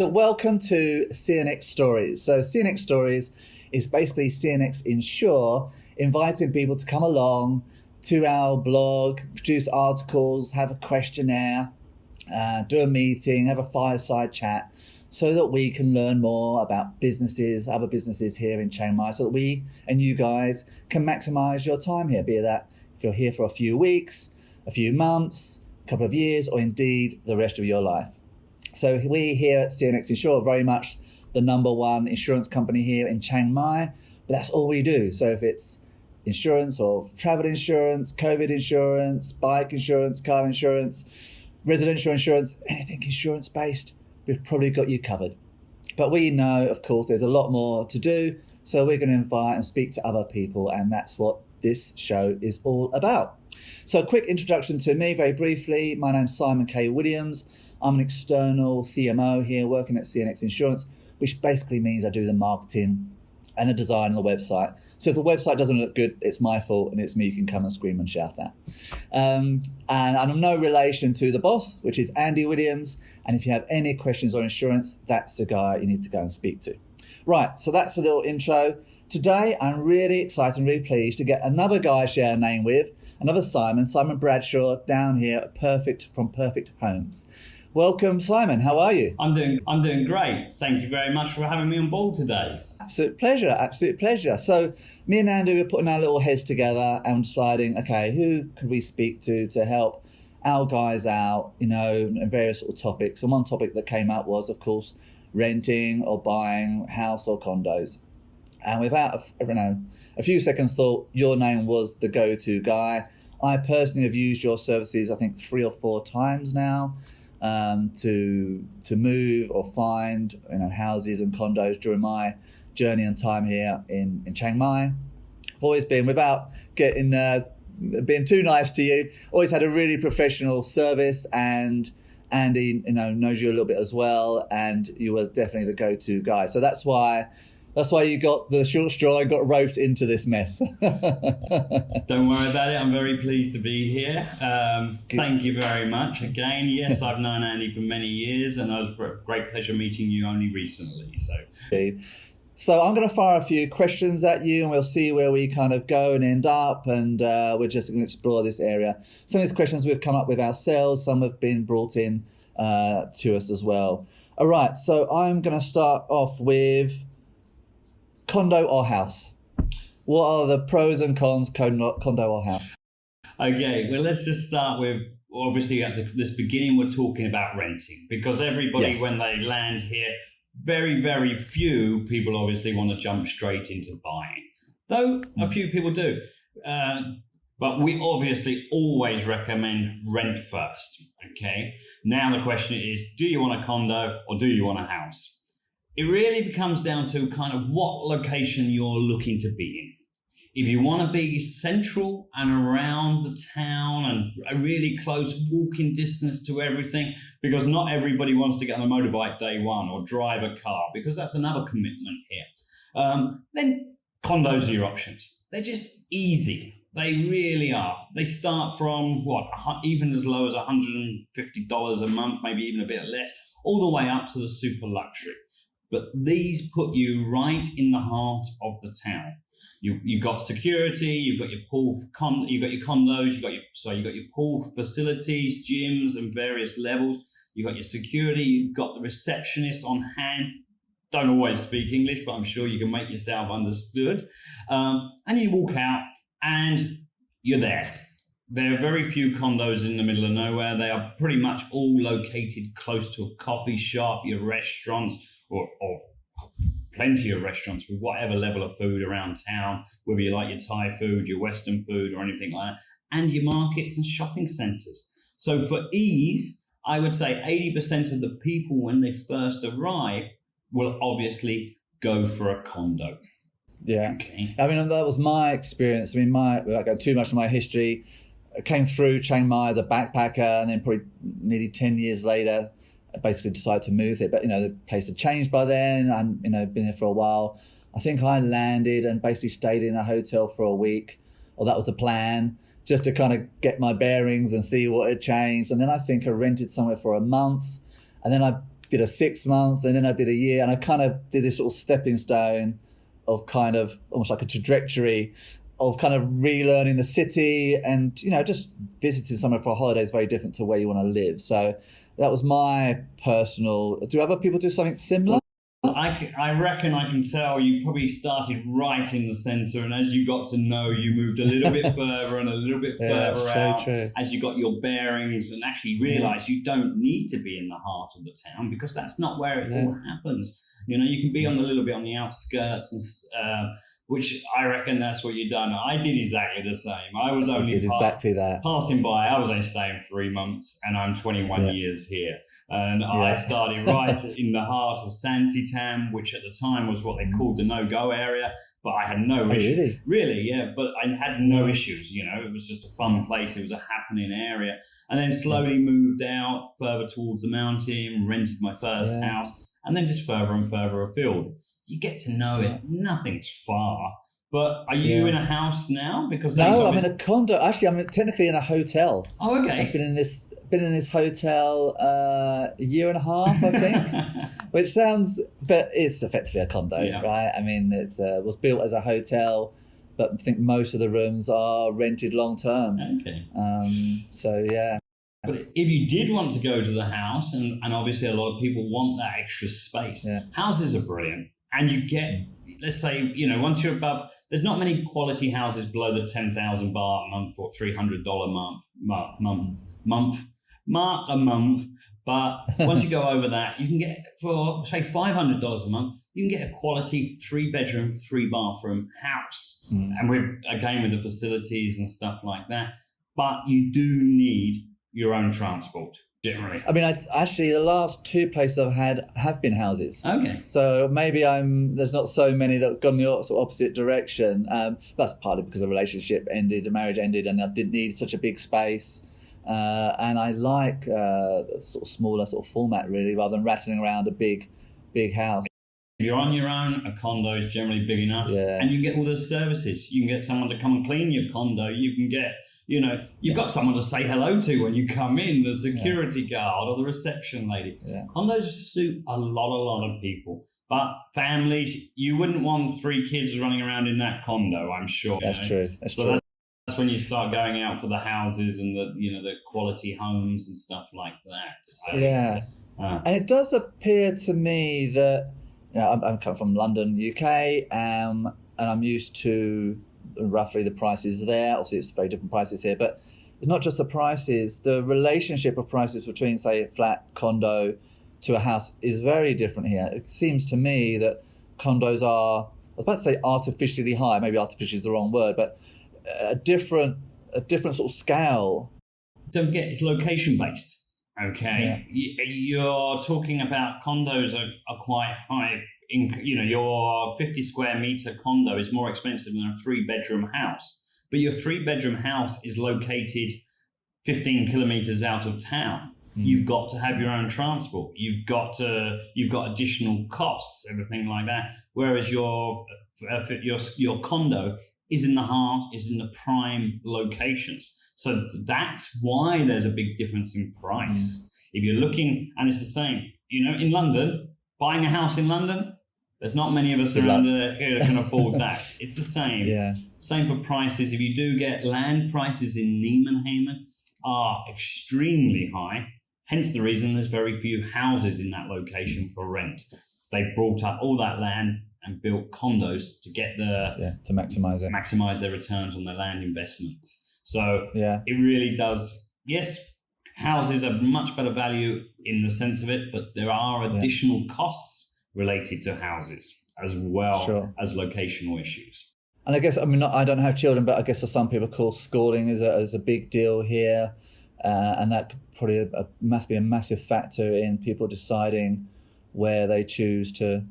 So welcome to CNX Stories. So CNX Stories is basically CNX Insure inviting people to come along to our blog, produce articles, have a questionnaire, do a meeting, have a fireside chat, so that we can learn more about businesses, other businesses here in Chiang Mai, so that we and you guys can maximize your time here, be that if you're here for a few weeks, a few months, a couple of years, or indeed the rest of your life. So we here at CNX Insure are very much the number one insurance company here in Chiang Mai, but that's all we do. So if it's insurance or travel insurance, COVID insurance, bike insurance, car insurance, residential insurance, anything insurance based, we've probably got you covered. But we know, of course, there's a lot more to do. So we're going to invite and speak to other people. And that's what this show is all about. So a quick introduction to me very briefly. My name's Simon K. Williams. I'm an external CMO here working at CNX Insurance, which basically means I do the marketing and the design on the website. So if the website doesn't look good, it's my fault and it's me you can come and scream and shout at. And I'm no relation to the boss, which is Andy Williams. And if you have any questions on insurance, that's the guy you need to go and speak to. Right, so that's a little intro. Today, I'm really excited and really pleased to get another guy I share a name with, another Simon Bradshaw, down here at from Perfect Homes. Welcome, Simon. How are you? I'm doing great. Thank you very much for having me on board today. Absolute pleasure. So me and Andy were putting our little heads together and deciding, okay, who could we speak to help our guys out, and various sort of topics. And one topic that came up was, of course, renting or buying house or condos. And without a few seconds thought, your name was the go-to guy. I personally have used your services, I think 3 or 4 times now. To move or find houses and condos during my journey and time here in Chiang Mai. I've always been, without getting being too nice to you, always had a really professional service, and Andy knows you a little bit as well, and you were definitely the go-to guy. So that's why you got the short straw and got roped into this mess. Don't worry about it. I'm very pleased to be here. Thank you very much again. Yes, I've known Andy for many years, and it was a great pleasure meeting you only recently. So I'm going to fire a few questions at you, and we'll see where we kind of go and end up. And we're just going to explore this area. Some of these questions we've come up with ourselves. Some have been brought in to us as well. All right. So I'm going to start off with condo or house. What are the pros and cons, condo or house? Okay, well, let's just start with, obviously at this beginning, we're talking about renting, because everybody, Yes. when they land here, very, very few people obviously want to jump straight into buying, though a few people do. But we obviously always recommend rent first, okay? Now the question is, do you want a condo or do you want a house? It really comes down to kind of what location you're looking to be in. If you want to be central and around the town and a really close walking distance to everything, because not everybody wants to get on a motorbike day one or drive a car, because that's another commitment here. Then condos are your options. They're just easy. They really are. They start from even as low as $150 a month, maybe even a bit less, all the way up to the super luxury. But these put you right in the heart of the town. You got security, you've got your you've got your condos, you've got your pool facilities, gyms and various levels. You've got your security, you've got the receptionist on hand. Don't always speak English, but I'm sure you can make yourself understood. And you walk out and you're there. There are very few condos in the middle of nowhere. They are pretty much all located close to a coffee shop, your restaurants, or plenty of restaurants with whatever level of food around town, whether you like your Thai food, your Western food, or anything like that, and your markets and shopping centres. So for ease, I would say 80% of the people when they first arrive will obviously go for a condo. Yeah. Okay. I mean, that was my experience. I mean, without going too much of my history, I came through Chiang Mai as a backpacker, and then probably nearly 10 years later, I basically decided to move there. But, the place had changed by then, and, been here for a while. I think I landed and basically stayed in a hotel for a week, or that was the plan, just to kind of get my bearings and see what had changed. And then I think I rented somewhere for a month, and then I did a 6 month, and then I did a year, and I kind of did this sort of stepping stone of kind of almost like a trajectory of kind of relearning the city, and just visiting somewhere for a holiday is very different to where you want to live. So that was my personal. Do other people do something similar? I reckon I can tell you probably started right in the centre, and as you got to know, you moved a little bit further and a little bit further out true. as you got your bearings and actually realised you don't need to be in the heart of the town, because that's not where it all happens. You can be on a little bit on the outskirts, and which I reckon that's what you've done. I did exactly the same. I was only exactly that. Passing by. I was only staying 3 months, and I'm 21 years here. And I started right in the heart of Santitam, which at the time was what they called the no-go area. But I had no issues. Really, yeah. But I had no issues. It was just a fun place. It was a happening area. And then slowly moved out further towards the mountain, rented my first house, and then just further and further afield. You get to know it. Nothing's far. But are you in a house now? Because no, I'm in a condo. Actually, I'm technically in a hotel. Oh, okay. I've been in this hotel a year and a half, I think, which sounds, but it's effectively a condo, right? I mean, it was built as a hotel, but I think most of the rooms are rented long term. Okay. So yeah. But if you did want to go to the house, and obviously a lot of people want that extra space, houses are brilliant. And you get, let's say, once you're above, there's not many quality houses below the 10,000 baht a month or $300 mark a month. But once you go over that, you can get, for say $500 a month, you can get a quality 3-bedroom, 3-bathroom house. And with the facilities and stuff like that. But you do need your own transport. Generally, I mean, actually the last 2 places I've had have been houses. Okay. So maybe there's not so many that have gone the opposite direction. That's partly because the relationship ended, the marriage ended, and I didn't need such a big space. And I like sort of smaller sort of format, really, rather than rattling around a big house. If you're on your own, a condo is generally big enough, and you get all the services. You can get someone to come and clean your condo. You can get, you've got someone to say hello to when you come in, the security guard or the reception lady. Condos suit a lot of people. But families, you wouldn't want 3 kids running around in that condo, I'm sure. That's true. So that's when you start going out for the houses and the quality homes and stuff like that. So and it does appear to me that, I'm coming from London, UK, and I'm used to roughly the prices there. Obviously, it's very different prices here, but it's not just the prices. The relationship of prices between, say, a flat condo to a house is very different here. It seems to me that condos are, I was about to say artificially high, maybe artificial is the wrong word, but a different sort of scale. Don't forget, it's location-based. Okay, you're talking about condos are quite high. Your 50 square meter condo is more expensive than a 3-bedroom house. But your 3-bedroom house is located 15 kilometers out of town. You've got to have your own transport. You've got additional costs, everything like that. Whereas your condo is in the heart, is in the prime locations. So that's why there's a big difference in price. If you're looking, and it's the same, in London, buying a house in London, there's not many of us around here that can afford that. It's the same. Same for prices. If you do get land, prices in Nijmegen are extremely high. Hence the reason there's very few houses in that location for rent. They brought up all that land and built condos to get to maximize their returns on their land investments. So it really does. Yes, houses are much better value in the sense of it, but there are additional costs related to houses as well as locational issues. And I guess, I don't have children, but I guess for some people, of course, schooling is a big deal here. And that probably must be a massive factor in people deciding where they choose to.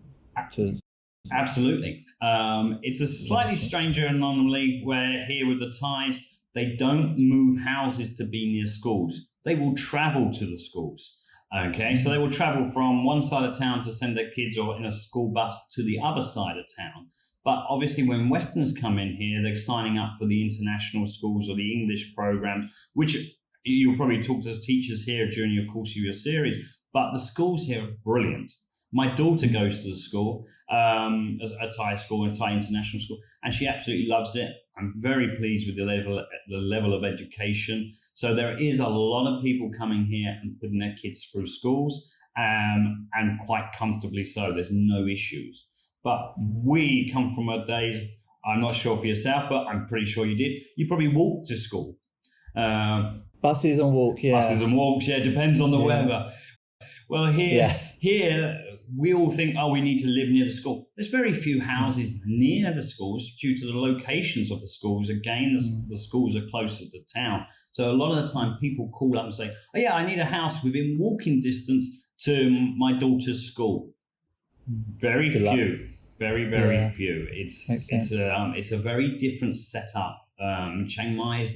Absolutely. It's a slightly stranger anomaly where here with the Thais, they don't move houses to be near schools. They will travel to the schools. Okay, so they will travel from one side of town to send their kids or in a school bus to the other side of town. But obviously when Westerners come in here, they're signing up for the international schools or the English programs, which you'll probably talk to teachers here during your course of your series. But the schools here are brilliant. My daughter goes to the school, a Thai school, a Thai international school, and she absolutely loves it. I'm very pleased with the level of education. So there is a lot of people coming here and putting their kids through schools, and quite comfortably so. There's no issues. But we come from a day, I'm not sure for yourself, but I'm pretty sure you did. You probably walked to school. Buses and walk, yeah. Buses and walks, yeah, depends on the weather. Well, here we all think, we need to live near the school. There's very few houses near the schools due to the locations of the schools. Again, the schools are closer to town. So a lot of the time people call up and say, oh yeah, I need a house within walking distance to my daughter's school. Very few. Very few. It's a very different setup. Chiang Mai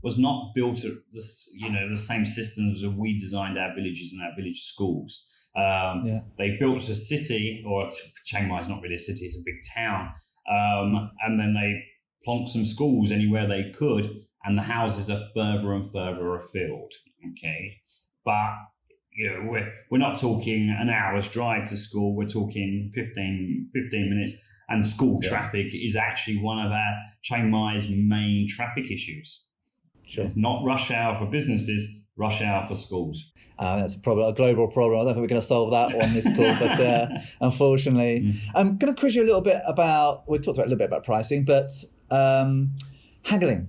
was not built at the same systems as we designed our villages and our village schools. They built a city, or Chiang Mai is not really a city; it's a big town, and then they plonked some schools anywhere they could, and the houses are further and further afield. Okay, but we're not talking an hour's drive to school. We're talking 15 minutes, and school traffic is actually one of our Chiang Mai's main traffic issues. Sure. Not rush hour for businesses, rush hour for schools. That's a problem, a global problem. I don't think we're going to solve that on this call, but unfortunately. I'm going to quiz you a little bit about, we talked a little bit about pricing, but haggling,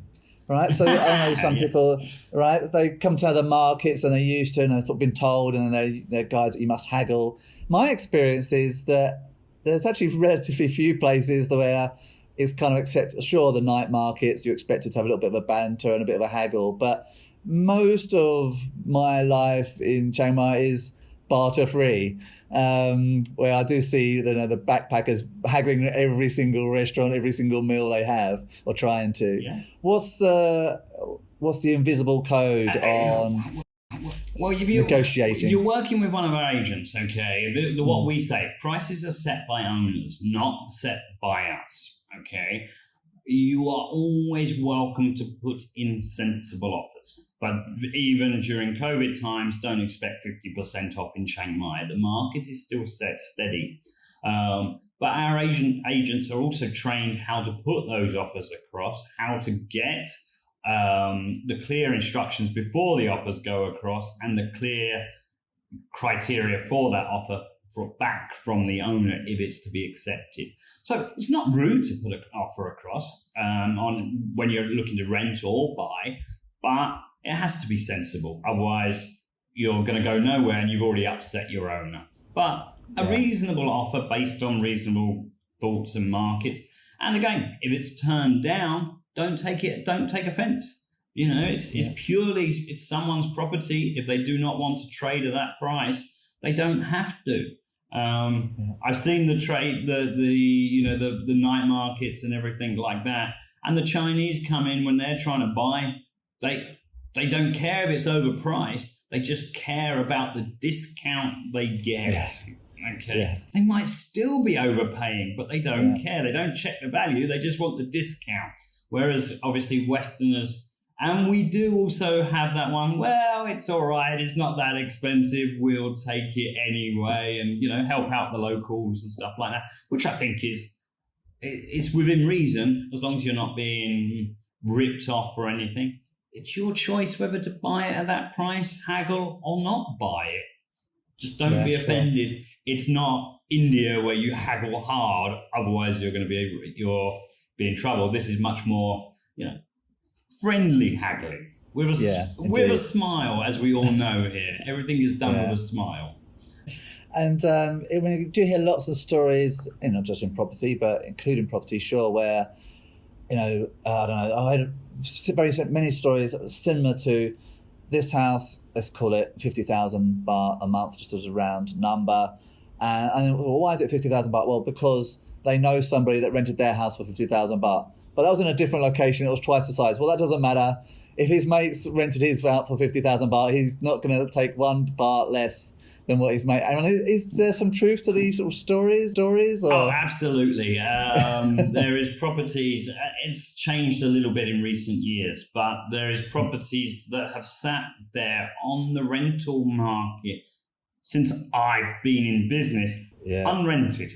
right? So I know some people, right, they come to other markets and they're used to, and they've sort of been told, and they're guides that you must haggle. My experience is that there's actually relatively few places where it's kind of accepted. Sure, the night markets, you're expected to have a little bit of a banter and a bit of a haggle, but most of my life in Chiang Mai is barter free, where I do see the backpackers haggling at every single restaurant, every single meal they have, or trying to. Yeah. What's the invisible code on negotiating? You're working with one of our agents, okay? What we say, prices are set by owners, not set by us. Okay, you are always welcome to put in sensible offers, but even during COVID times, don't expect 50% off in Chiang Mai. The market is still set steady, but our agents are also trained how to put those offers across, how to get the clear instructions before the offers go across, and the clear criteria for that offer back from the owner if it's to be accepted. So it's not rude to put an offer across on when you're looking to rent or buy, but it has to be sensible. Otherwise, you're going to go nowhere and you've already upset your owner. But a reasonable offer based on reasonable thoughts and markets. And again, if it's turned down, don't take offense. It's someone's property. If they do not want to trade at that price, they don't have to. I've seen the trade, the night markets and everything like that. And the Chinese come in when they're trying to buy. They don't care if it's overpriced. They just care about the discount they get. Yeah. Okay. Yeah. They might still be overpaying, but they don't care. They don't check the value. They just want the discount. Whereas obviously Westerners, and we do also have that one, well, it's all right, it's not that expensive, we'll take it anyway, and help out the locals and stuff like that, which I think is within reason, as long as you're not being ripped off or anything. It's your choice whether to buy it at that price, haggle, or not buy it. Just don't be offended. Sure. It's not India where you haggle hard, otherwise you're be in trouble. This is much more, friendly haggling with a smile, as we all know here. Everything is done with a smile. And when you do hear lots of stories, not just in property, but including property, sure, where, I don't know, I had very many stories similar to this house, let's call it 50,000 baht a month, just as a round number. And why is it 50,000 baht? Well, because they know somebody that rented their house for 50,000 baht. But that was in a different location. It was twice the size. Well, that doesn't matter. If his mates rented his out for 50,000 baht, he's not going to take 1 baht less than what his mate. I mean, is there some truth to these sort of stories? Or? Oh, absolutely. There is properties. It's changed a little bit in recent years, but there is properties that have sat there on the rental market since I've been in business, unrented.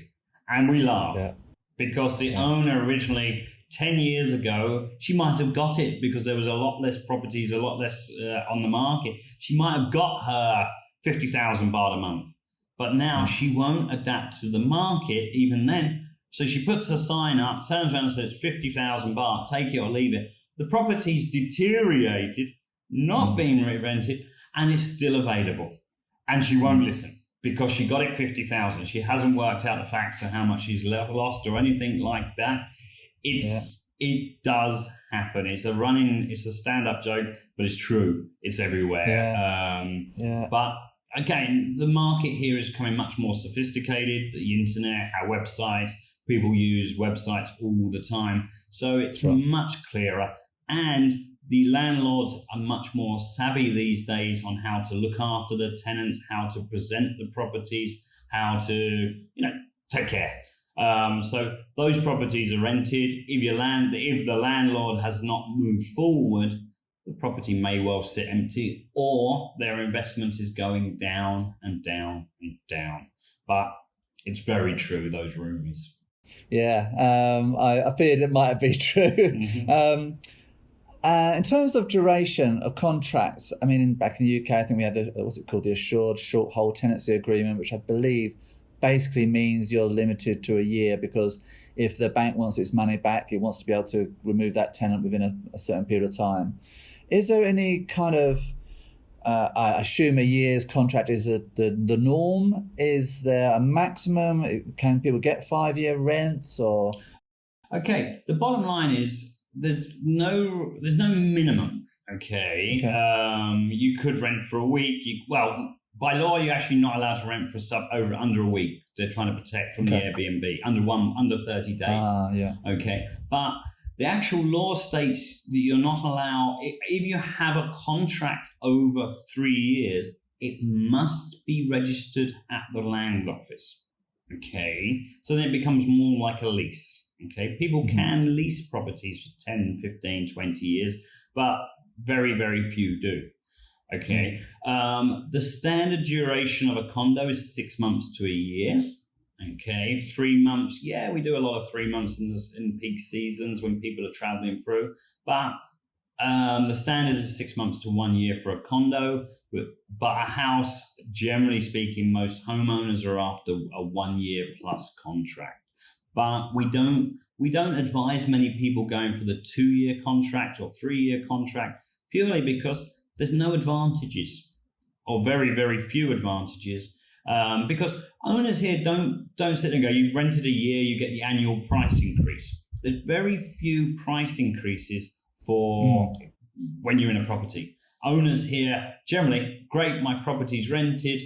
And we laugh because the owner originally, 10 years ago, she might have got it because there was a lot less properties, a lot less on the market. She might have got her 50,000 baht a month, but now she won't adapt to the market even then. So she puts her sign up, turns around and says 50,000 baht, take it or leave it. The property's deteriorated, not being rented, and it's still available. And she won't listen because she got it 50,000. She hasn't worked out the facts of how much she's lost or anything like that. It does happen. It's a stand-up joke, but it's true. It's everywhere. But again, the market here is becoming much more sophisticated. The internet, our websites, people use websites all the time. So it's much clearer. And the landlords are much more savvy these days on how to look after the tenants, how to present the properties, how to, take care. So those properties are rented. If the landlord has not moved forward, the property may well sit empty, or their investment is going down and down and down. But it's very true, those rumours. Yeah, I feared it might be true. In terms of duration of contracts, I mean, back in the UK, I think we had what's it called, the Assured Short Hold Tenancy Agreement, which I believe basically means you're limited to a year, because if the bank wants its money back, it wants to be able to remove that tenant within a certain period of time. Is there any kind of, I assume a year's contract is the norm? Is there a maximum? Can people get 5-year rents or? Okay, the bottom line is there's no minimum. Okay. You could rent for a week. By law, you're actually not allowed to rent for under a week. They're trying to protect from the Airbnb under 30 days. Okay, but the actual law states that you're not allowed. If you have a contract over 3 years, it must be registered at the land office. Okay, so then it becomes more like a lease. Okay, people can lease properties for 10, 15, 20 years, but very, very few do. Okay, the standard duration of a condo is 6 months to a year. Okay, 3 months. Yeah, we do a lot of 3 months in peak seasons when people are traveling through, but the standard is 6 months to 1 year for a condo. But a house, generally speaking, most homeowners are after a 1 year plus contract. But we don't advise many people going for the 2-year contract or 3-year contract, purely because there's no advantages, or very, very few advantages, because owners here don't sit and go, you've rented a year, you get the annual price increase. There's very few price increases for when you're in a property. Owners here, generally, great, my property's rented,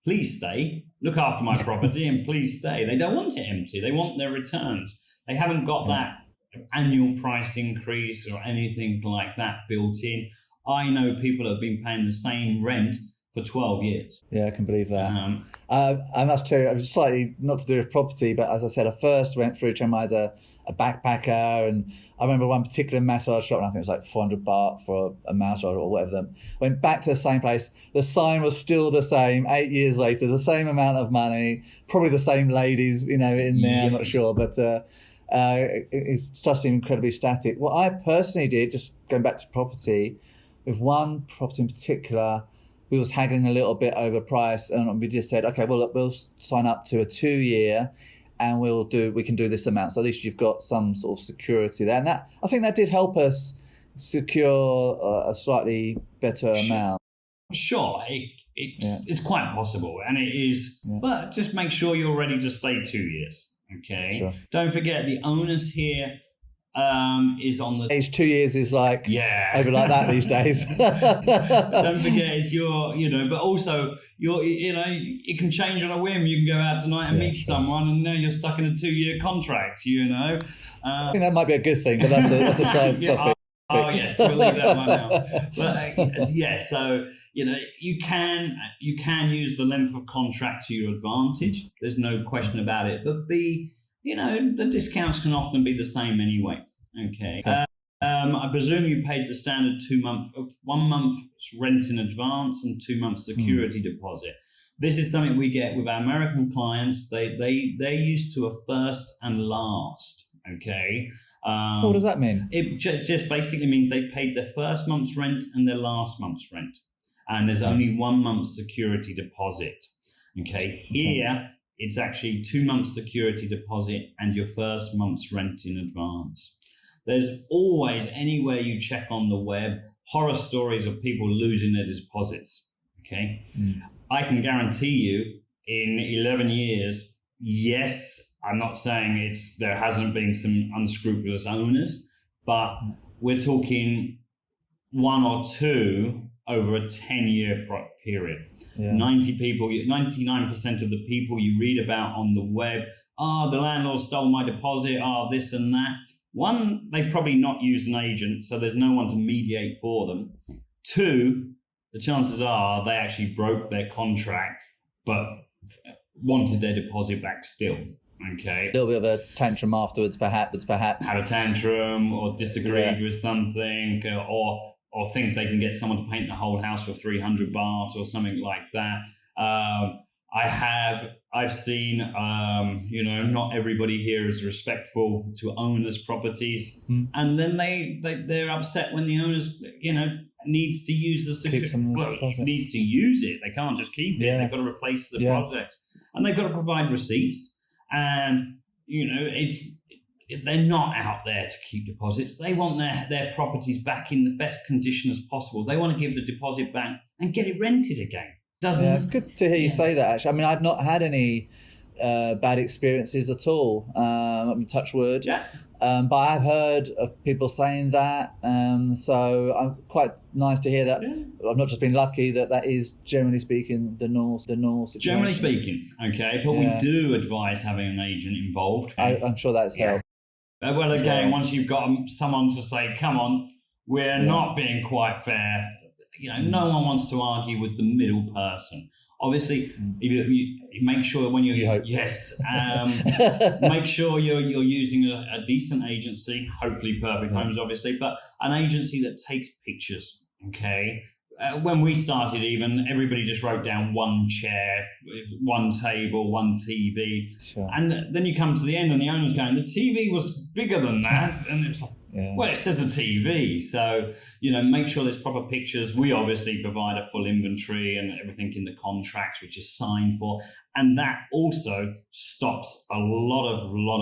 please stay, look after my property and please stay. They don't want it empty. They want their returns. They haven't got that annual price increase or anything like that built in. I know people have been paying the same rent for 12 years. Yeah, I can believe that. I must tell you, I was slightly not to do with property, but as I said, I first went through Chiang Mai as a backpacker, and I remember one particular massage shop, and I think it was like 400 baht for a massage or whatever. Went back to the same place. The sign was still the same 8 years later, the same amount of money, probably the same ladies, in there, I'm not sure, but it just seemed incredibly static. What I personally did, just going back to property, with one property in particular, we was haggling a little bit over price, and we just said, okay, well, look, we'll sign up to a 2-year, and we can do this amount. So at least you've got some sort of security there, and I think that did help us secure a slightly better amount. Sure, it's quite possible, and it is. Yeah. But just make sure you're ready to stay 2 years. Okay. Sure. Don't forget the onus here is on the age. 2 years is like over like that these days. Don't forget it's your, but also it can change on a whim. You can go out tonight and meet someone, and now you're stuck in a 2-year contract. I think that might be a good thing, but that's a side topic. Oh yes, we'll leave that one out. But so you can use the length of contract to your advantage. There's no question about it. But the discounts can often be the same anyway. Okay. I presume you paid the standard 1 month rent in advance and 2 months security deposit. This is something we get with our American clients. They're used to a first and last. Okay. What does that mean? It just basically means they paid their first month's rent and their last month's rent, and there's only 1 month's security deposit. Okay. Here it's actually 2 months security deposit and your first month's rent in advance. There's always, anywhere you check on the web, horror stories of people losing their deposits. Okay. I can guarantee you in 11 years, yes, I'm not saying there hasn't been some unscrupulous owners, but we're talking 1 or 2 over a 10-year period. Yeah. 99% of the people you read about on the web, the landlord stole my deposit, this and that. 1, they've probably not used an agent, so there's no one to mediate for them. 2, the chances are they actually broke their contract, but wanted their deposit back still. Okay. A little bit of a tantrum afterwards, perhaps. Had a tantrum or disagreed with something, or think they can get someone to paint the whole house for 300 baht or something like that. I've seen, not everybody here is respectful to owners' properties, and then they're upset when the owners, needs to use the security. Needs to use it. They can't just keep it. They've got to replace the project, and they've got to provide receipts. And they're not out there to keep deposits. They want their properties back in the best condition as possible. They want to give the deposit back and get it rented again. It's good to hear you say that, actually. I mean, I've not had any bad experiences at all. Touch wood. Yeah. But I've heard of people saying that. So I'm quite nice to hear that. Yeah. I've not just been lucky that is, generally speaking, the normal situation. Generally speaking, okay. But we do advise having an agent involved. I'm sure that's helped. Well, again, once you've got someone to say, come on, we're not being quite fair. No one wants to argue with the middle person. Obviously, you make sure when you hope. Yes, make sure you're using a decent agency, hopefully Perfect Homes, obviously, but an agency that takes pictures. Okay. When we started, even everybody just wrote down 1 chair, 1 table, 1 TV, and then you come to the end, and the owner's going, the TV was bigger than that, and it's like, well, it says a TV, so make sure there's proper pictures. We obviously provide a full inventory and everything in the contracts, which is signed for, and that also stops a lot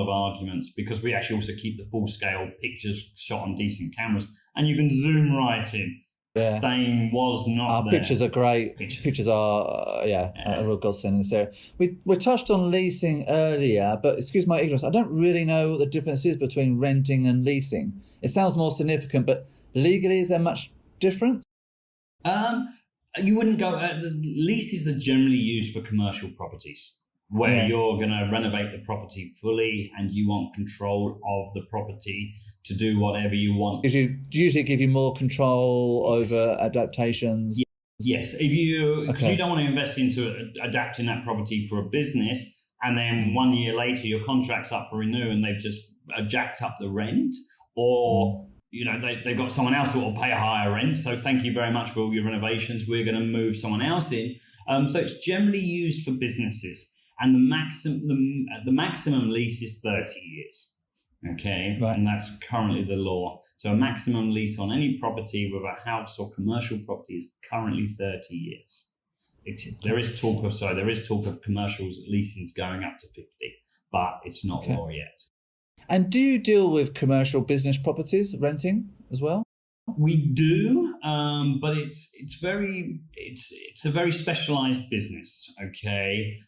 of arguments, because we actually also keep the full scale pictures shot on decent cameras, and you can zoom right in. Stain was not Our there. Pictures are great. Pictures are, a real godsend in this area. We touched on leasing earlier, but excuse my ignorance, I don't really know what the difference is between renting and leasing. It sounds more significant, but legally, is there much difference? You wouldn't go... leases are generally used for commercial properties, where you're going to renovate the property fully and you want control of the property to do whatever you want. Because you usually give you more control over adaptations. Yes, if you don't want to invest into adapting that property for a business, and then 1 year later your contract's up for renew and they've just jacked up the rent, or they've got someone else that will pay a higher rent. So thank you very much for all your renovations. We're going to move someone else in. So it's generally used for businesses. And the maximum lease is 30 years, okay? Right. And that's currently the law. So a maximum lease on any property with a house or commercial property is currently 30 years. There is talk of commercial leasings going up to 50, but it's not law yet. And do you deal with commercial business properties, renting as well? We do, but it's a very specialized business, okay?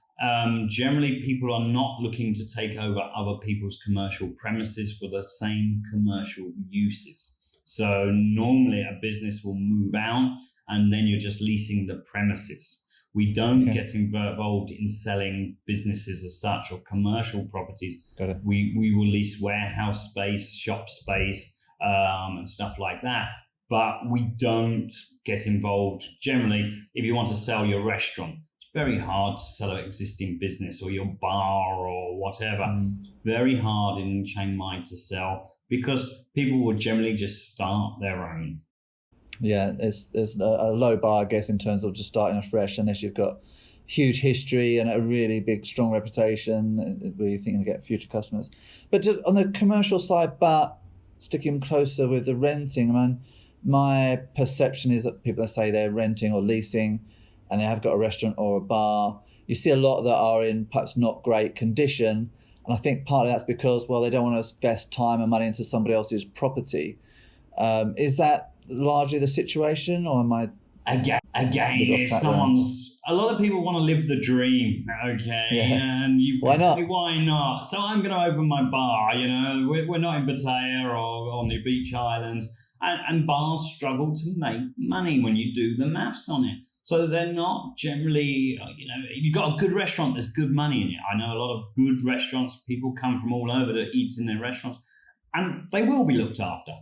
Generally, people are not looking to take over other people's commercial premises for the same commercial uses. So normally a business will move out and then you're just leasing the premises. We don't get involved in selling businesses as such or commercial properties. Got it. We will lease warehouse space, shop space, and stuff like that. But we don't get involved. Generally, if you want to sell your restaurant, very hard to sell an existing business or your bar or whatever. It's very hard in Chiang Mai to sell because people will generally just start their own. Yeah, there's a low bar, I guess, in terms of just starting afresh, unless you've got huge history and a really big, strong reputation where you're thinking to get future customers. But just on the commercial side, but sticking closer with the renting, I mean, my perception is that people that say they're renting or leasing and they have got a restaurant or a bar, you see a lot that are in perhaps not great condition. And I think partly that's because, well, they don't want to invest time and money into somebody else's property. Is that largely the situation, or am I again if someone's a lot of people want to live the dream, okay? Yeah. And why not? So I'm going to open my bar. We're not in Pattaya or on the beach islands, and bars struggle to make money when you do the maths on it. So they're not generally, if you've got a good restaurant, there's good money in it. I know a lot of good restaurants. People come from all over to eat in their restaurants, and they will be looked after.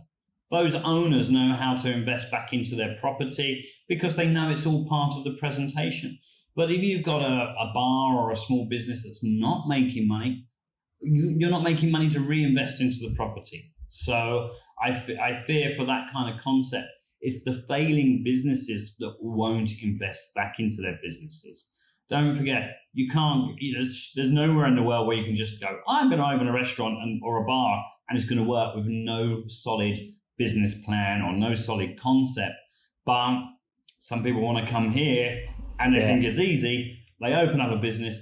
Those owners know how to invest back into their property because they know it's all part of the presentation. But if you've got a bar or a small business that's not making money, you're not making money to reinvest into the property. So I fear for that kind of concept, it's the failing businesses that won't invest back into their businesses. Don't forget, you can't, there's nowhere in the world where you can just go, I'm going to open a restaurant or a bar and it's going to work with no solid business plan or no solid concept. But some people want to come here and they think it's easy. They open up a business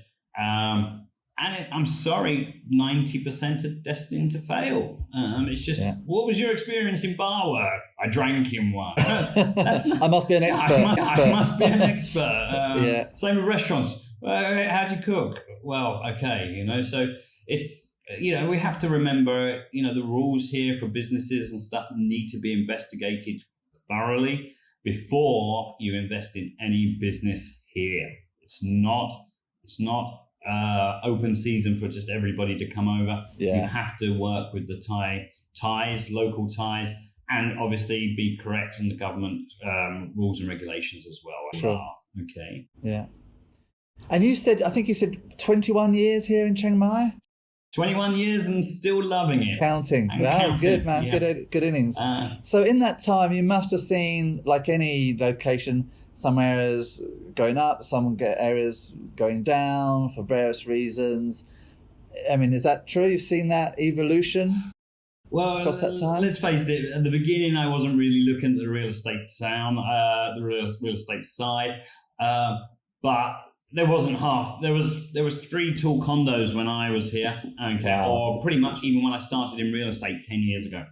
I'm sorry, 90% are destined to fail. It's just, what was your experience in bar work? I drank in one. I must be an expert. I must be an expert. Same with restaurants. How do you cook? Well, okay, so it's, we have to remember, the rules here for businesses and stuff need to be investigated thoroughly before you invest in any business here. It's not open season for just everybody to come over. You have to work with the ties, local ties, and obviously be correct in the government rules and regulations as well. Sure. Okay. Yeah. And I think you said 21 years here in Chiang Mai? 21 years and still loving it. Counting. Wow, good, man. Yeah. Good innings. So in that time, you must have seen, like any location, some areas going up, some areas going down for various reasons. I mean, is that true? You've seen that evolution across that time? Let's face it, at the beginning, I wasn't really looking at the real estate the real estate side. But there wasn't half. There was 3 tall condos when I was here, okay, wow. Or pretty much even when I started in real estate 10 years ago,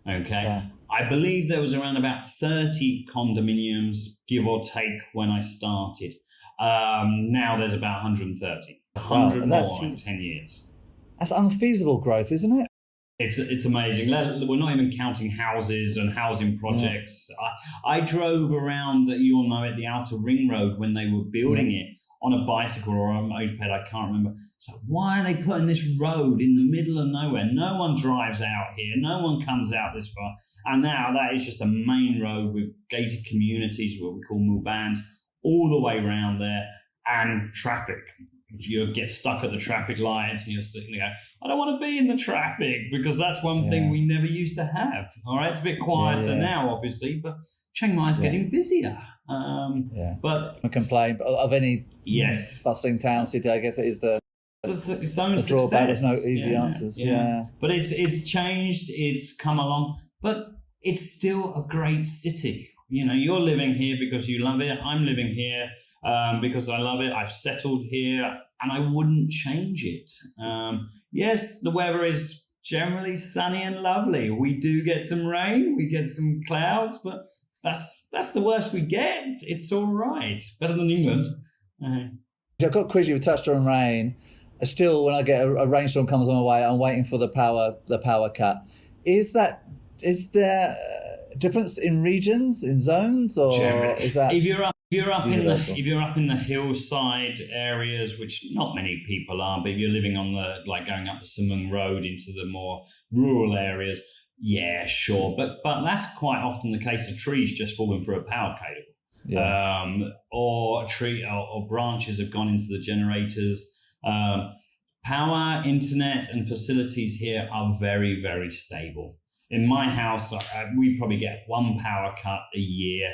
okay. Yeah. I believe there was around about 30 condominiums, give or take, when I started. Now there's about 130. 100 more in 10 years. That's unfeasible growth, isn't it? It's amazing. We're not even counting houses and housing projects. Yeah. I drove around, you'll know it, the outer ring road when they were building it on a bicycle or a moped, I can't remember. So why are they putting this road in the middle of nowhere? No one drives out here. No one comes out this far. And now that is just a main road with gated communities, what we call mulbans, all the way around there, and traffic. You get stuck at the traffic lights and you're sitting there, I don't want to be in the traffic, because that's one thing we never used to have. All right, it's a bit quieter now, obviously, but Chiang Mai is getting busier. But I complain of any bustling town, city. I guess it is the drawback. There's no easy answers. Yeah, but it's changed. It's come along, but it's still a great city. You're living here because you love it. I'm living here because I love it. I've settled here, and I wouldn't change it. Yes, the weather is generally sunny and lovely. We do get some rain, we get some clouds, but that's the worst we get. It's all right. Better than England. I've got a quiz. You touched on rain. Still, when I get a rainstorm comes on my way, I'm waiting for the power cut. Is there a difference in regions, in zones, or is that if you're up in the hillside areas, which not many people are, but if you're living on going up the Samung Road into the more rural areas, yeah, sure. But that's quite often the case of trees just falling through a power cable. or branches have gone into the generators. Power, internet, and facilities here are very, very stable. In my house, we probably get one power cut a year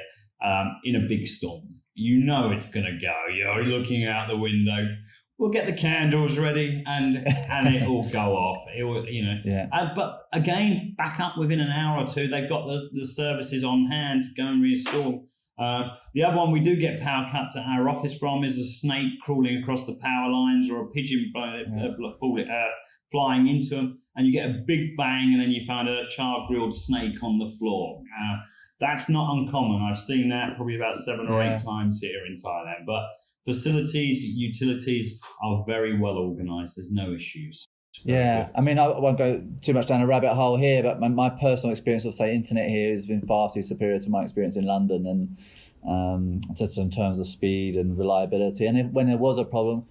in a big storm. You know it's going to go. You're looking out the window. We'll get the candles ready, and it will go off. It will, but again, back up within an hour or two. They've got the services on hand to go and reinstall. The other one we do get power cuts at our office from is a snake crawling across the power lines, or a pigeon flying into them, and you get a big bang, and then you find a char-grilled snake on the floor. That's not uncommon. I've seen that probably about 7 or 8 times here in Thailand. But facilities, utilities are very well organised. There's no issues. Yeah, I mean, I won't go too much down a rabbit hole here, but my personal experience of, say, internet here has been vastly superior to my experience in London, and just in terms of speed and reliability. And when there was a problem,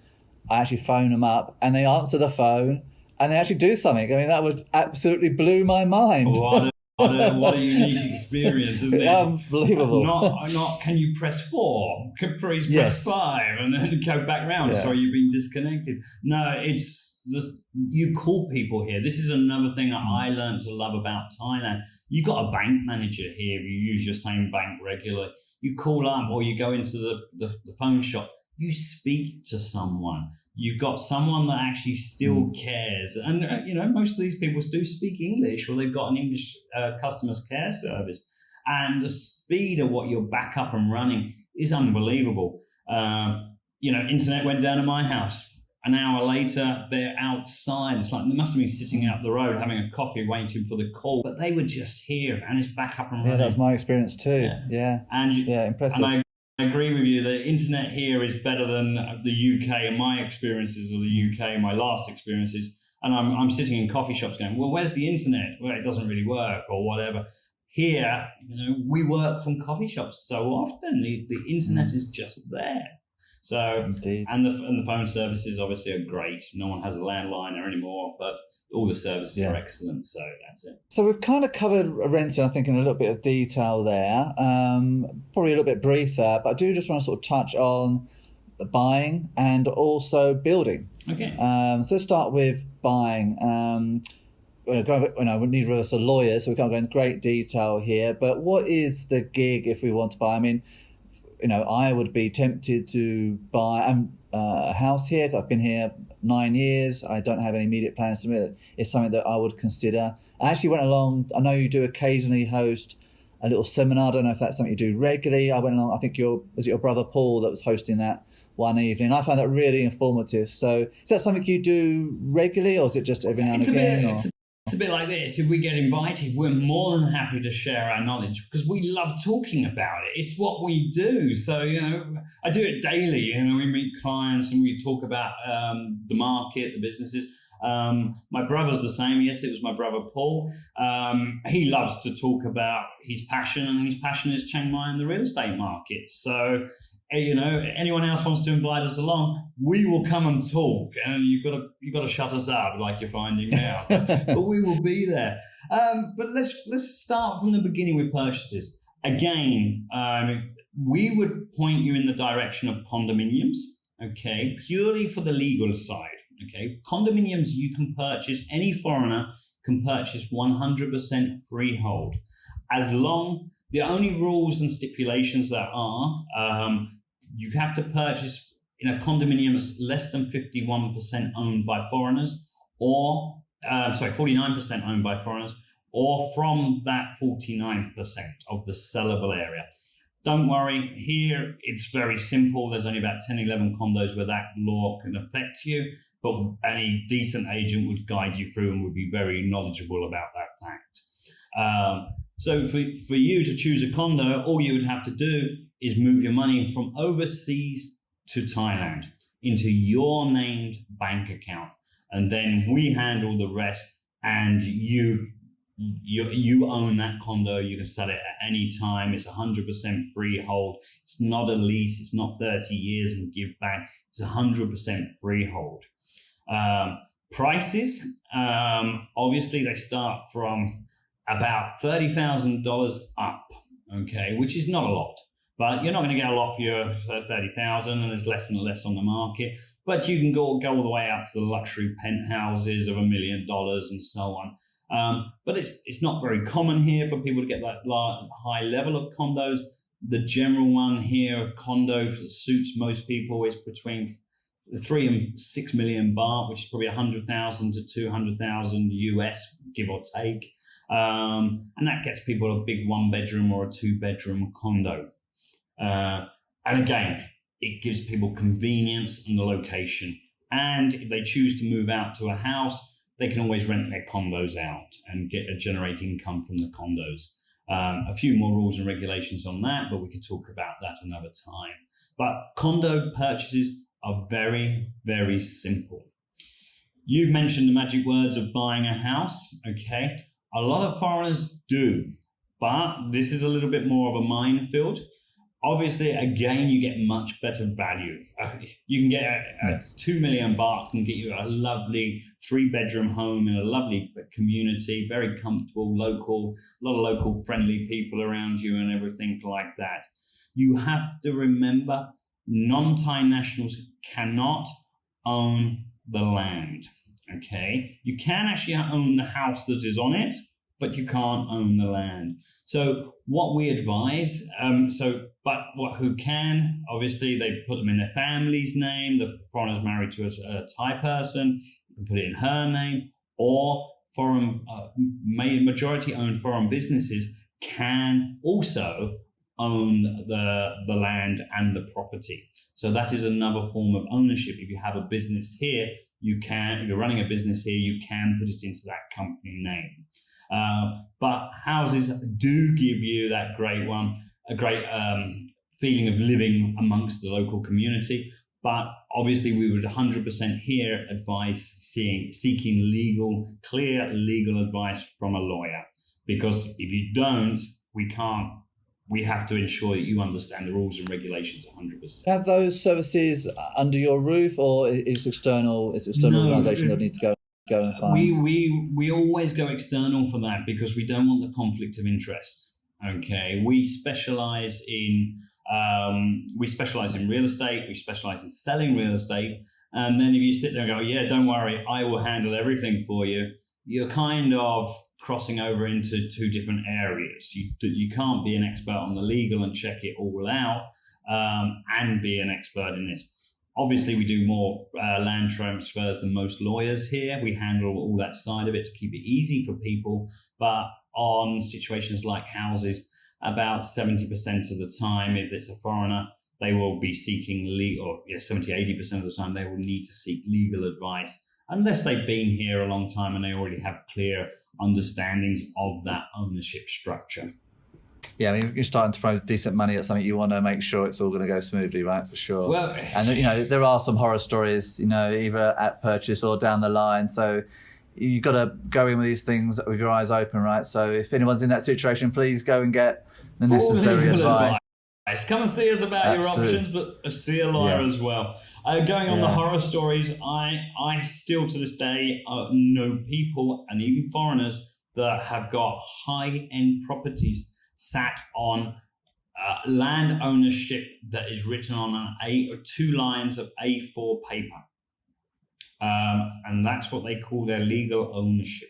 I actually phone them up, and they answer the phone, and they actually do something. I mean, that would absolutely blew my mind. What a unique experience, isn't it? Unbelievable. Not can you press 4? Please press 5 and then go back round. Sorry, you've been disconnected. No, it's just, you call people here. This is another thing that I learned to love about Thailand. You've got a bank manager here. You use your same bank regularly. You call up or you go into the phone shop. You speak to someone. You've got someone that actually still cares. And, most of these people do speak English, or they've got an English customer care service. And the speed of what you're back up and running is unbelievable. Internet went down at my house. An hour later, they're outside. It's like they must have been sitting out the road having a coffee waiting for the call. But they were just here, and it's back up and running. Yeah, that's my experience too. Yeah. Impressive. And I agree with you. The internet here is better than the UK, and my experiences of the UK, my last experiences. And I'm sitting in coffee shops going, well, where's the internet? Well, it doesn't really work or whatever. Here, we work from coffee shops so often. The internet is just there. So, indeed. And the phone services obviously are great. No one has a landliner anymore, but all the services are excellent. So that's it. So we've kind of covered renting, I think, in a little bit of detail there. Probably a little bit brief there, but I do just want to sort of touch on buying and also building. Okay. So let's start with buying. Neither of us are lawyers, so we can't go into great detail here. But what is the gig if we want to buy? I mean, I would be tempted to buy a house here. I've been here 9 years. I don't have any immediate plans to move. It's something that I would consider. I actually went along. I know you do occasionally host a little seminar. I don't know if that's something you do regularly. I went along. I think was it your brother Paul that was hosting that one evening? I found that really informative. So is that something you do regularly, or is it just every now and again? It's a bit like this. If we get invited, we're more than happy to share our knowledge because we love talking about it. It's what we do. So, I do it daily. We meet clients and we talk about the market, the businesses. My brother's the same. Yes, it was my brother, Paul. He loves to talk about his passion, and his passion is Chiang Mai and the real estate market. So, anyone else wants to invite us along, we will come and talk, and you've got to shut us up like you're finding out. But we will be there. But let's start from the beginning with purchases. Again, we would point you in the direction of condominiums. Okay, purely for the legal side. Okay, condominiums you can purchase. Any foreigner can purchase 100% freehold, the only rules and stipulations that are. You have to purchase in a condominium that's less than 51% owned by foreigners, or 49% owned by foreigners, or from that 49% of the sellable area. Don't worry, here it's very simple. There's only about 10, 11 condos where that law can affect you, but any decent agent would guide you through and would be very knowledgeable about that fact. So for you to choose a condo, all you would have to do is move your money from overseas to Thailand into your named bank account. And then we handle the rest, and you own that condo. You can sell it at any time. It's 100% freehold. It's not a lease. It's not 30 years and give back. It's 100% freehold. Prices, obviously they start from about $30,000 up, okay, which is not a lot. But you're not going to get a lot for your 30,000, and there's less and less on the market. But you can go all the way up to the luxury penthouses of $1 million and so on. But it's not very common here for people to get that high level of condos. The general one here, condo that suits most people, is between 3 and 6 million baht, which is probably 100,000 to 200,000 US, give or take. And that gets people a big 1-bedroom or a 2-bedroom condo. And again, it gives people convenience and the location. And if they choose to move out to a house, they can always rent their condos out and generate income from the condos. A few more rules and regulations on that, but we could talk about that another time. But condo purchases are very, very simple. You've mentioned the magic words of buying a house, okay? A lot of foreigners do, but this is a little bit more of a minefield. Obviously, again, you get much better value. You can get a 2 million baht can get you a lovely 3-bedroom home in a lovely community, very comfortable, local, a lot of local friendly people around you and everything like that. You have to remember, non-Thai nationals cannot own the land, okay? You can actually own the house that is on it, but you can't own the land. So what we advise, who can, obviously they put them in their family's name. The foreigner's married to a Thai person, you can put it in her name, or majority owned foreign businesses can also own the land and the property. So that is another form of ownership. If you have a business here, if you're running a business here, you can put it into that company name. But houses do give you that a great feeling of living amongst the local community. But obviously, we would 100% here advise seeking clear legal advice from a lawyer, because if you don't, we have to ensure that you understand the rules and regulations 100%. Have those services under your roof, or is external organisation that need to go and find? We always go external for that, because we don't want the conflict of interest. Okay, we specialize in real estate. We specialize in selling real estate. And then if you sit there and go, yeah, don't worry, I will handle everything for you, you're kind of crossing over into two different areas. You can't be an expert on the legal and check it all out and be an expert in this. Obviously, we do more land transfers than most lawyers here. We handle all that side of it to keep it easy for people. But on situations like houses, about 70% of the time, if it's a foreigner, they will be seeking 70-80% of the time, they will need to seek legal advice, unless they've been here a long time and they already have clear understandings of that ownership structure. Yeah, I mean, you're starting to throw decent money at something, you want to make sure it's all going to go smoothly, right? For sure. Well, and there are some horror stories, either at purchase or down the line. So you've got to go in with these things with your eyes open, right? So if anyone's in that situation, please go and get the necessary advice. Come and see us about your options, but see a lawyer as well. Going on the horror stories, I still to this day know people, and even foreigners, that have got high-end properties sat on land ownership that is written on 2 lines of A4 paper. And that's what they call their legal ownership.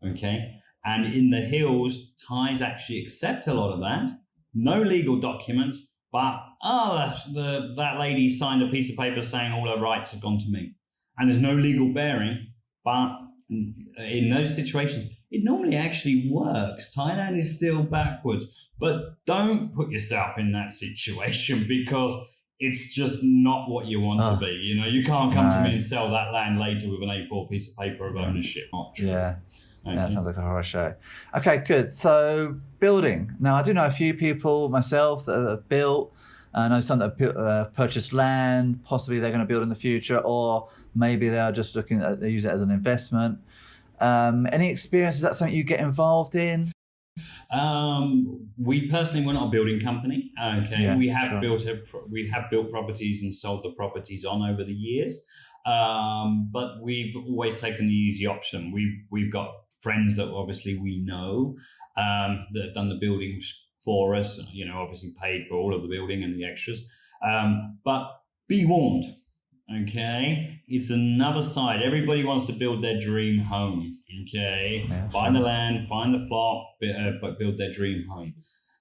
Okay? And in the hills, Thais actually accept a lot of that. No legal documents, but that lady signed a piece of paper saying all her rights have gone to me. And there's no legal bearing, but in those situations, it normally actually works. Thailand is still backwards, but don't put yourself in that situation, because it's just not what you want to be. You can't come to me and sell that land later with an A4 piece of paper of ownership. Not true. Yeah. Okay. That sounds like a horror show. Okay, good. So building. Now, I do know a few people myself that have built. I know some that have purchased land. Possibly they're going to build in the future, or maybe they are just they use it as an investment. Any experience? Is that something you get involved in? We personally, we're not a building company. Okay, yeah, we have built properties and sold the properties on over the years. But we've always taken the easy option. We've got friends that obviously we know that have done the buildings for us, obviously paid for all of the building and the extras. But be warned, okay? It's another side. Everybody wants to build their dream home, okay? Yeah, find the land, find the plot, but build their dream home.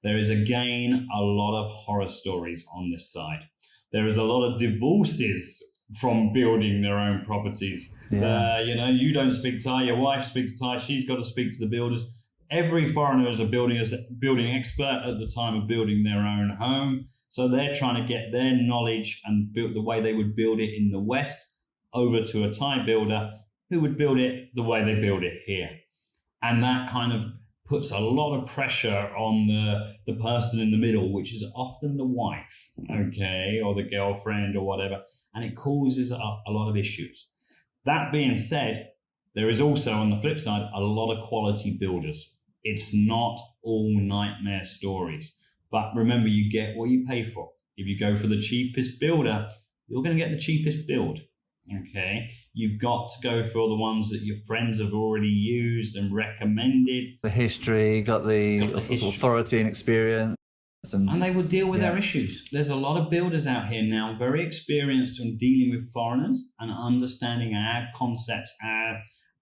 There is, again, a lot of horror stories on this side. There is a lot of divorces from building their own properties. Yeah. You don't speak Thai, your wife speaks Thai, she's got to speak to the builders. Every foreigner is a building expert at the time of building their own home. So they're trying to get their knowledge and build the way they would build it in the West over to a Thai builder who would build it the way they build it here. And that kind of puts a lot of pressure on the person in the middle, which is often the wife, okay, or the girlfriend or whatever. And it causes a lot of issues. That being said, there is also, on the flip side, a lot of quality builders. It's not all nightmare stories. But remember, you get what you pay for. If you go for the cheapest builder, you're going to get the cheapest build. Okay, you've got to go for the ones that your friends have already used and recommended. The history, got the authority and experience. And they will deal with their issues. There's a lot of builders out here now, very experienced in dealing with foreigners and understanding our concepts,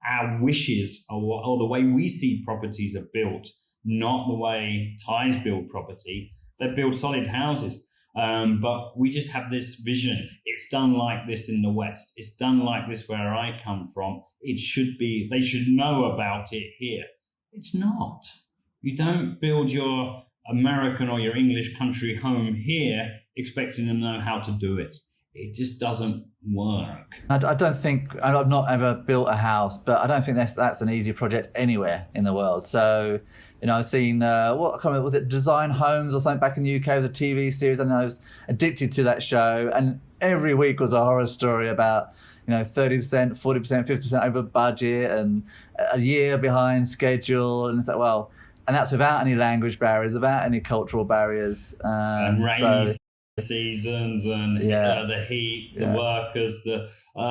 our wishes, or the way we see properties are built, not the way Thais build property. They build solid houses. But we just have this vision. It's done like this in the West. It's done like this where I come from. They should know about it here. It's not. You don't build your American or your English country home here expecting them to know how to do it. It just doesn't work. I don't think, I've not ever built a house, but I don't think that's an easy project anywhere in the world. So, I've seen, was it Design Homes or something back in the UK? It was a TV series. I was addicted to that show. And every week was a horror story about, 30%, 40%, 50% over budget and a year behind schedule. And it's like, well, and that's without any language barriers, without any cultural barriers. And rainy seasons and the heat, the workers, a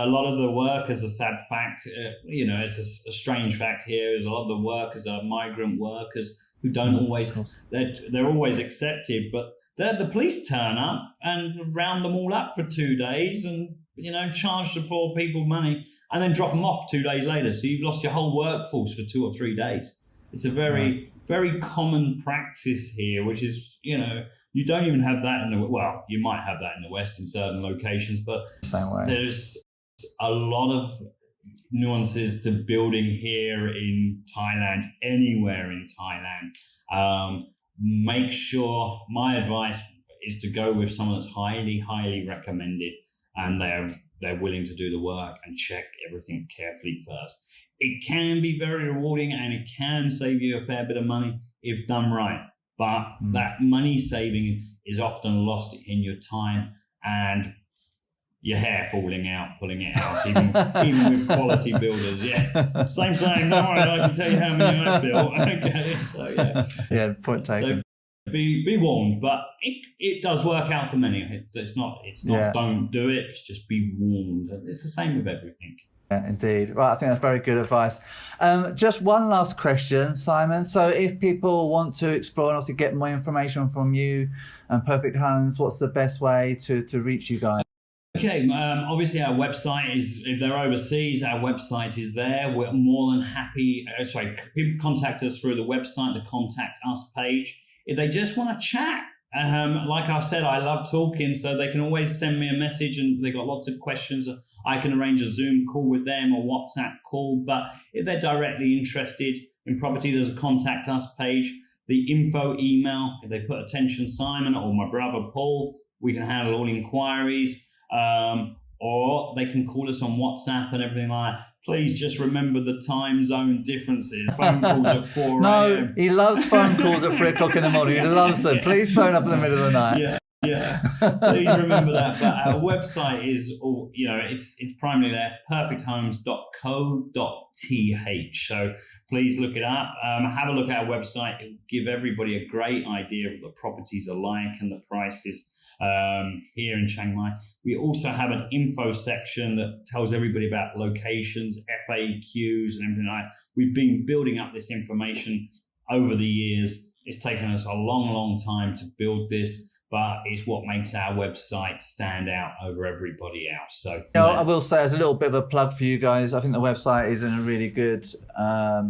lot of the workers, a sad fact, it's a strange fact here, is a lot of the workers are migrant workers who don't always, they're always accepted, but the police turn up and round them all up for 2 days and, charge the poor people money and then drop them off 2 days later. So you've lost your whole workforce for 2 or 3 days. It's a very, very common practice here, which is, you don't even have that you might have that in the West in certain locations, but there's a lot of nuances to building here in Thailand, anywhere in Thailand. Make sure, my advice is to go with someone that's highly, highly recommended and they're willing to do the work and check everything carefully first. It can be very rewarding and it can save you a fair bit of money if done right. But that money saving is often lost in your time and your hair falling out, pulling it out, even with quality builders. Yeah, same saying. No worry, I can tell you how many I've built. Okay, so yeah, point taken. So be warned, but it does work out for many. It's not. Don't do it. It's just be warned. It's the same with everything. Yeah, indeed. Right, I think that's very good advice. Just one last question, Simon. So if people want to explore and obviously get more information from you and Perfect Homes, what's the best way to reach you guys? Okay, obviously our website is, if they're overseas, our website is there. We're more than happy. People contact us through the website, the Contact Us page. If they just want to chat, like I said, I love talking, so they can always send me a message and they've got lots of questions. I can arrange a Zoom call with them or WhatsApp call. But if they're directly interested in property, there's a Contact Us page. The info email, if they put attention Simon or my brother Paul, we can handle all inquiries. Or they can call us on WhatsApp and everything like that. Please just remember the time zone differences. Phone calls at 4 a.m. No, he loves phone calls at 3 o'clock in the morning. He loves them. Please phone up in the middle of the night. Yeah. Please remember that. But our website is, it's primarily there, perfecthomes.co.th. So please look it up. Have a look at our website. It will give everybody a great idea of what the properties are like and the prices. Here in Chiang Mai. We also have an info section that tells everybody about locations, FAQs and everything like that. We've been building up this information over the years. It's taken us a long, long time to build this, but it's what makes our website stand out over everybody else. So, I will say, as a little bit of a plug for you guys, I think the website is in a really good, I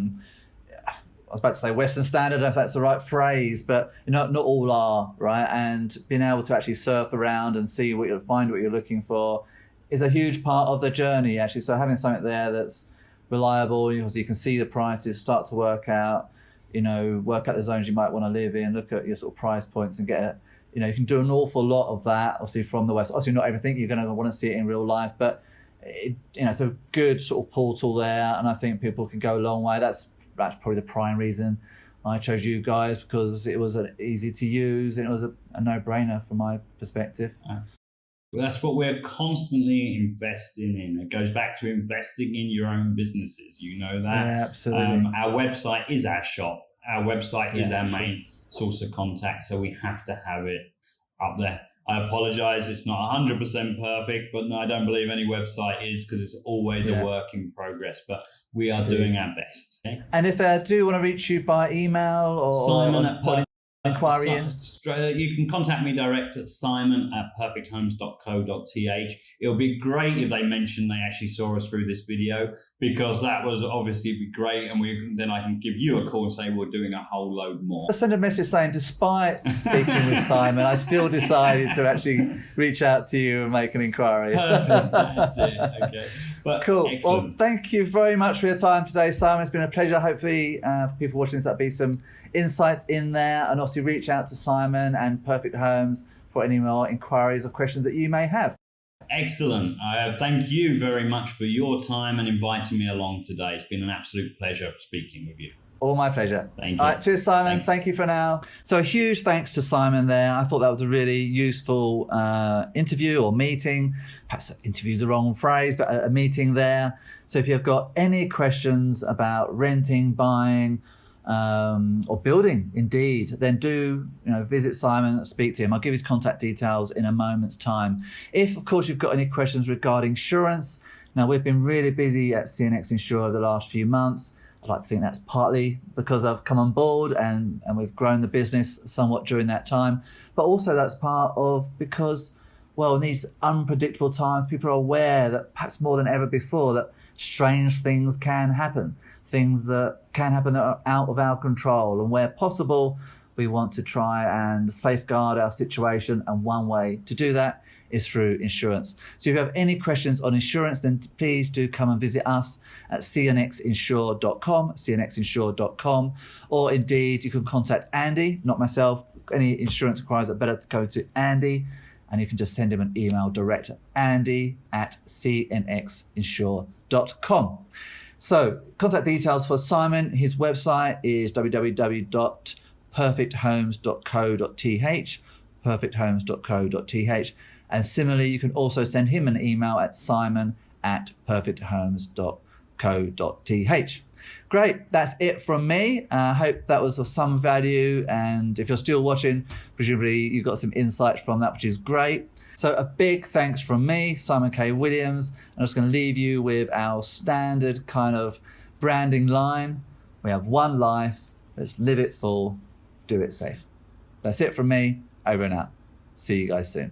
was about to say Western standard, I don't know if that's the right phrase, but not all are, right? And being able to actually surf around and see what you'll find, what you're looking for, is a huge part of the journey, actually. So having something there that's reliable, you can see the prices, start to work out the zones you might want to live in, look at your sort of price points and get you can do an awful lot of that, obviously, from the website. Obviously, not everything, you're going to want to see it in real life, but it's a good sort of portal there, and I think people can go a long way. That's probably the prime reason I chose you guys, because it was easy to use and it was a no-brainer from my perspective. Well, that's what we're constantly investing in. It goes back to investing in your own businesses. You know that. Yeah, absolutely. Our website is our shop. Our website is our main source of contact, so we have to have it up there. I apologize, it's not 100% perfect, but no, I don't believe any website is, because it's always a work in progress, but we are doing our best. Okay? And if they do want to reach you by email or Simon at inquiry in? You can contact me direct at simon@perfecthomes.co.th. It'll be great if they mention they actually saw us through this video, because that was obviously be great, and then I can give you a call and say we're doing a whole load more. I send a message saying, despite speaking with Simon, I still decided to actually reach out to you and make an inquiry. Perfect, that's it. Okay, but cool. Excellent. Well, thank you very much for your time today, Simon. It's been a pleasure. Hopefully, for people watching this, there'll be some insights in there, and also reach out to Simon and Perfect Homes for any more inquiries or questions that you may have. Excellent. Thank you very much for your time and inviting me along today. It's been an absolute pleasure speaking with you. All my pleasure. Thank you. All right, cheers, Simon. Thank you for now. So a huge thanks to Simon there. I thought that was a really useful interview or meeting. Perhaps interview is the wrong phrase, but a meeting there. So if you've got any questions about renting, buying, or building, indeed, then do visit Simon, speak to him. I'll give his contact details in a moment's time. If, of course, you've got any questions regarding insurance, now we've been really busy at CNX Insure over the last few months. I'd like to think that's partly because I've come on board and we've grown the business somewhat during that time, but also that's part of because, well, in these unpredictable times, people are aware that perhaps more than ever before that strange things can happen. Things that can happen that are out of our control, and where possible, we want to try and safeguard our situation, and one way to do that is through insurance. So if you have any questions on insurance, then please do come and visit us at cnxinsure.com, or indeed you can contact Andy, not myself. Any insurance inquiries are better to go to Andy, and you can just send him an email direct at andy@cnxinsure.com. So contact details for Simon. His website is www.perfecthomes.co.th, and similarly, you can also send him an email at simon@perfecthomes.co.th. Great, that's it from me. I hope that was of some value, and if you're still watching, presumably you got some insights from that, which is great. So a big thanks from me, Simon K. Williams. I'm just going to leave you with our standard kind of branding line. We have one life. Let's live it full, do it safe. That's it from me. Over and out. See you guys soon.